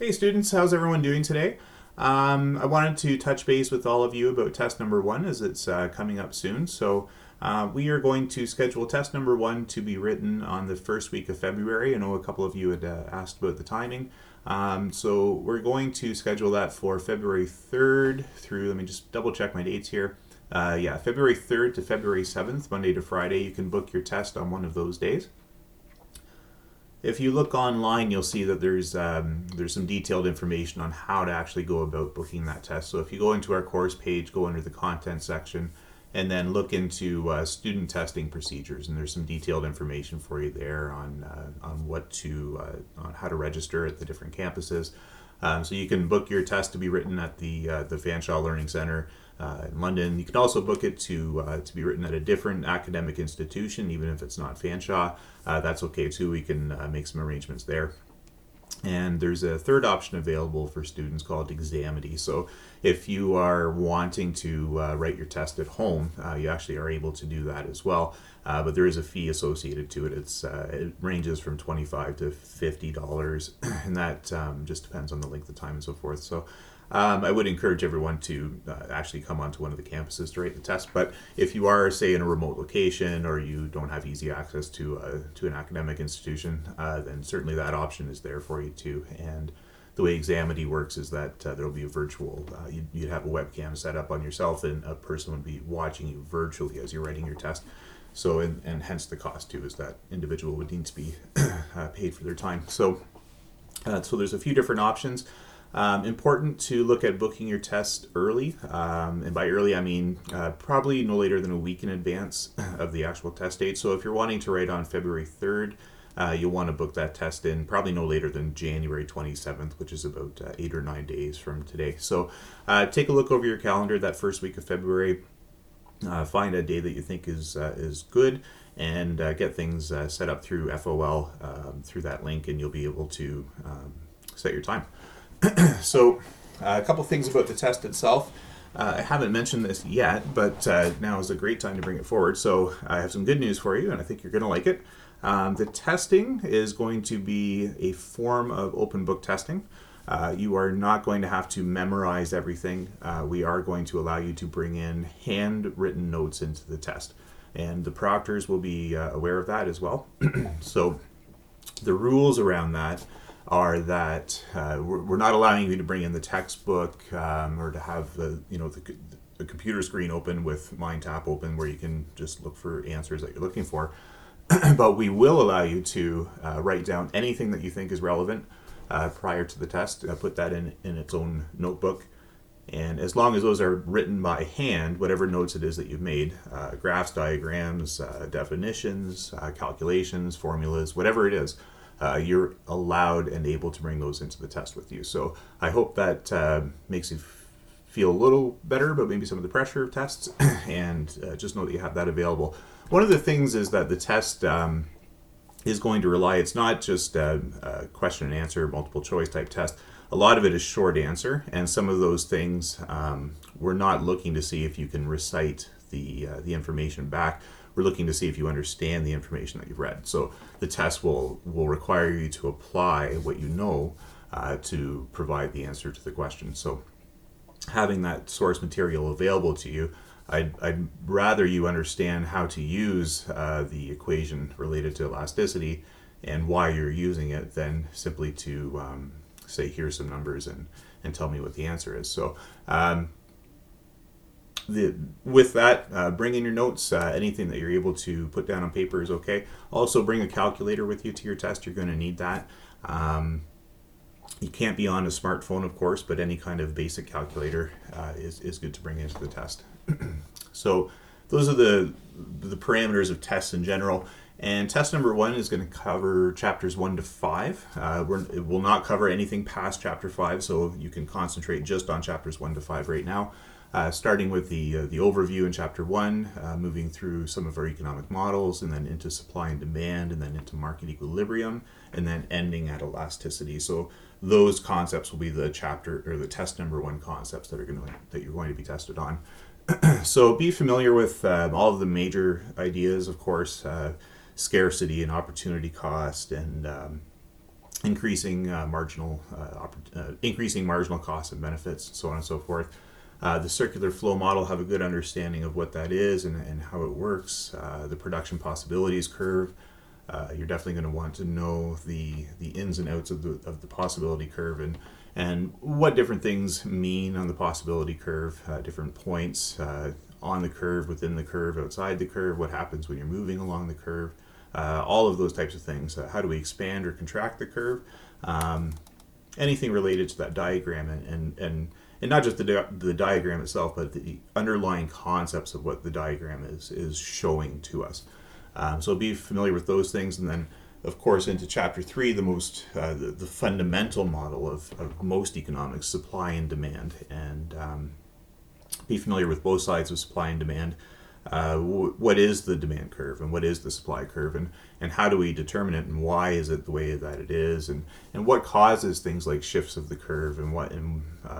Hey students, how's everyone doing today? I wanted to touch base with all of you about test number one as it's coming up soon. We are going to schedule test number one to be written on the first week of February. I know a couple of you had asked about the timing. So we're going to schedule that for February 3rd through, let me just double check my dates here. February 3rd to February 7th, Monday to Friday. You can book your test on one of those days. If you look online, you'll see that there's some detailed information on how to actually go about booking that test. So if you go into our course page, go under the content section, and then look into student testing procedures, and there's some detailed information for you there on on how to register at the different campuses. So you can book your test to be written at the Fanshawe Learning Centre in London. You can also book it to be written at a different academic institution, even if it's not Fanshawe. That's okay too. We can make some arrangements there. And there's a third option available for students called Examity. So if you are wanting to write your test at home, you actually are able to do that as well. But there is a fee associated to it. It ranges from $25 to $50, and that just depends on the length of time and so forth. So I would encourage everyone to actually come onto one of the campuses to write the test. But if you are, say, in a remote location or you don't have easy access to an academic institution, then certainly that option is there for you too. And the way Examity works is that there will be a virtual, you'd have a webcam set up on yourself, and a person would be watching you virtually as you're writing your test. So, and hence the cost too, is that individual would need to be paid for their time. So there's a few different options. Important to look at booking your test early, and by early I mean probably no later than a week in advance of the actual test date. So if you're wanting to write on February 3rd, you'll want to book that test in probably no later than January 27th, which is about 8 or 9 days from today. So take a look over your calendar that first week of February. Find a day that you think is good, and get things set up through FOL through that link, and you'll be able to set your time. So a couple things about the test itself. I haven't mentioned this yet, but now is a great time to bring it forward. So I have some good news for you, and I think you're going to like it. The testing is going to be a form of open book testing. You are not going to have to memorize everything. We are going to allow you to bring in handwritten notes into the test, and the proctors will be aware of that as well. So the rules around that are that we're not allowing you to bring in the textbook or to have the computer screen open with MindTap open where you can just look for answers that you're looking for. But we will allow you to write down anything that you think is relevant prior to the test. Put that in its own notebook. And as long as those are written by hand, whatever notes it is that you've made, graphs, diagrams, definitions, calculations, formulas, whatever it is, you're allowed and able to bring those into the test with you. So I hope that makes you feel a little better about maybe some of the pressure of tests, and just know that you have that available. One of the things is that the test is going to rely, it's not just a question and answer, multiple choice type test. A lot of it is short answer, and some of those things we're not looking to see if you can recite the information back. We're looking to see if you understand the information that you've read. So the test will require you to apply what you know to provide the answer to the question. So having that source material available to you, I'd rather you understand how to use the equation related to elasticity and why you're using it than simply to say, here's some numbers and tell me what the answer is. So with that, bring in your notes. Anything that you're able to put down on paper is okay. Also, bring a calculator with you to your test. You're going to need that. You can't be on a smartphone, of course, but any kind of basic calculator is good to bring into the test. So those are the parameters of tests in general. And test number one is going to cover chapters 1 to 5. It will not cover anything past chapter 5, so you can concentrate just on chapters 1 to 5 right now. Starting with the overview in chapter 1, moving through some of our economic models, and then into supply and demand, and then into market equilibrium, and then ending at elasticity. So those concepts will be the chapter or the test number 1 concepts that you're going to be tested on. So be familiar with all of the major ideas, of course, scarcity and opportunity cost, and increasing marginal costs and benefits, so on and so forth. The circular flow model, have a good understanding of what that is and how it works. The production possibilities curve, you're definitely going to want to know the ins and outs of the possibility curve, and what different things mean on the possibility curve, different points on the curve, within the curve, outside the curve, what happens when you're moving along the curve, all of those types of things. How do we expand or contract the curve? Anything related to that diagram, and not just the diagram itself, but the underlying concepts of what the diagram is showing to us. So be familiar with those things, and then of course into chapter 3, the fundamental model of most economics, supply and demand, and be familiar with both sides of supply and demand. What is the demand curve and what is the supply curve, and how do we determine it, and why is it the way that it is, and what causes things like shifts of the curve, and what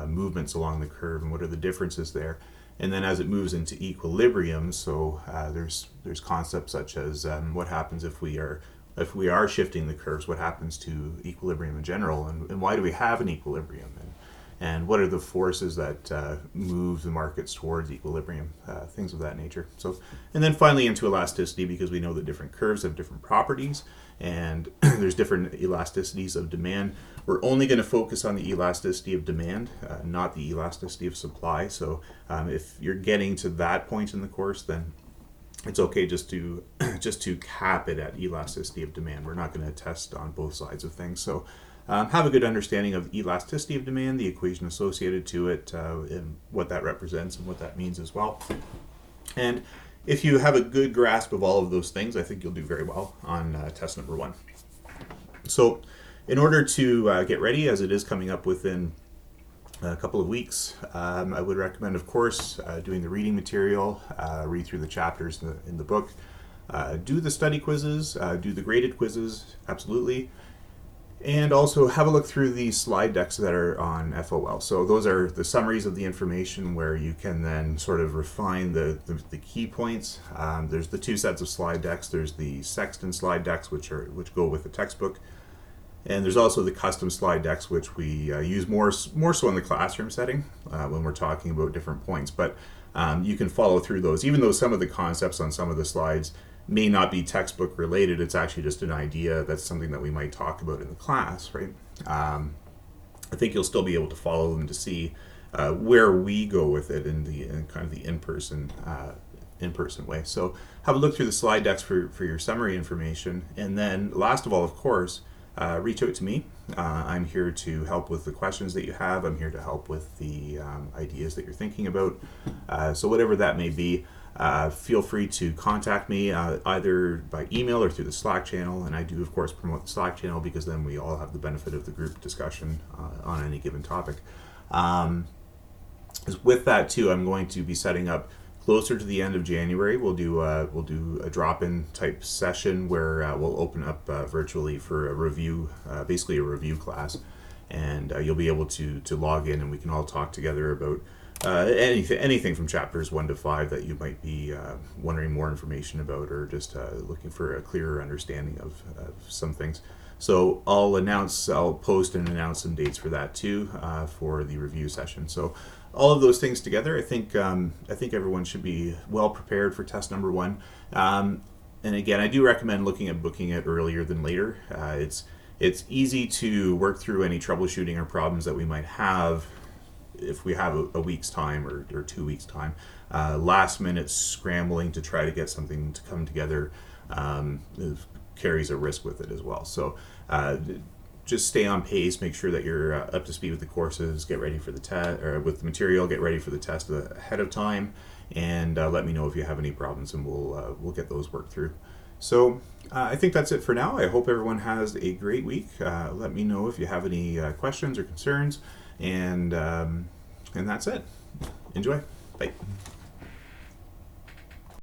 movements along the curve, and what are the differences there. And then as it moves into equilibrium, so there's concepts such as what happens if we are shifting the curves, what happens to equilibrium in general, and why do we have an equilibrium, and what are the forces that move the markets towards equilibrium, things of that nature. So, and then finally into elasticity, because we know that different curves have different properties, and there's different elasticities of demand. We're only going to focus on the elasticity of demand, not the elasticity of supply. So if you're getting to that point in the course, then it's okay just to cap it at elasticity of demand. We're not going to test on both sides of things. So have a good understanding of elasticity of demand, the equation associated to it, and what that represents and what that means as well. And if you have a good grasp of all of those things, I think you'll do very well on test number 1. So in order to get ready, as it is coming up within a couple of weeks, I would recommend, of course, doing the reading material, read through the chapters in the book, do the study quizzes, do the graded quizzes, absolutely. And also have a look through the slide decks that are on FOL. So those are the summaries of the information where you can then sort of refine the key points. There's the 2 sets of slide decks. There's the Sexton slide decks, which go with the textbook. And there's also the custom slide decks, which we use more so in the classroom setting when we're talking about different points. But you can follow through those. Even though some of the concepts on some of the slides may not be textbook related, it's actually just an idea. That's something that we might talk about in the class, right? I think you'll still be able to follow them to see where we go with it in kind of the in-person way. So have a look through the slide decks for your summary information. And then last of all, of course, reach out to me. I'm here to help with the questions that you have. I'm here to help with the ideas that you're thinking about. So whatever that may be, feel free to contact me either by email or through the Slack channel. And I do, of course, promote the Slack channel because then we all have the benefit of the group discussion on any given topic. With that too, I'm going to be setting up closer to the end of January. We'll do a drop-in type session where we'll open up virtually for a review, basically a review class, and you'll be able to log in and we can all talk together about anything from chapters 1 to 5 that you might be wondering more information about, or just looking for a clearer understanding of some things. So I'll post and announce some dates for that too, for the review session. So all of those things together, I think everyone should be well prepared for test number 1. And again, I do recommend looking at booking it earlier than later. It's easy to work through any troubleshooting or problems that we might have if we have a week's time or 2 weeks' time. Last minute scrambling to try to get something to come together carries a risk with it as well. So just stay on pace, make sure that you're up to speed with the courses, get ready for the test, or with the material, get ready for the test ahead of time, and let me know if you have any problems, and we'll get those worked through. So I think that's it for now. I hope everyone has a great week. Let me know if you have any questions or concerns, and that's it. Enjoy. Bye.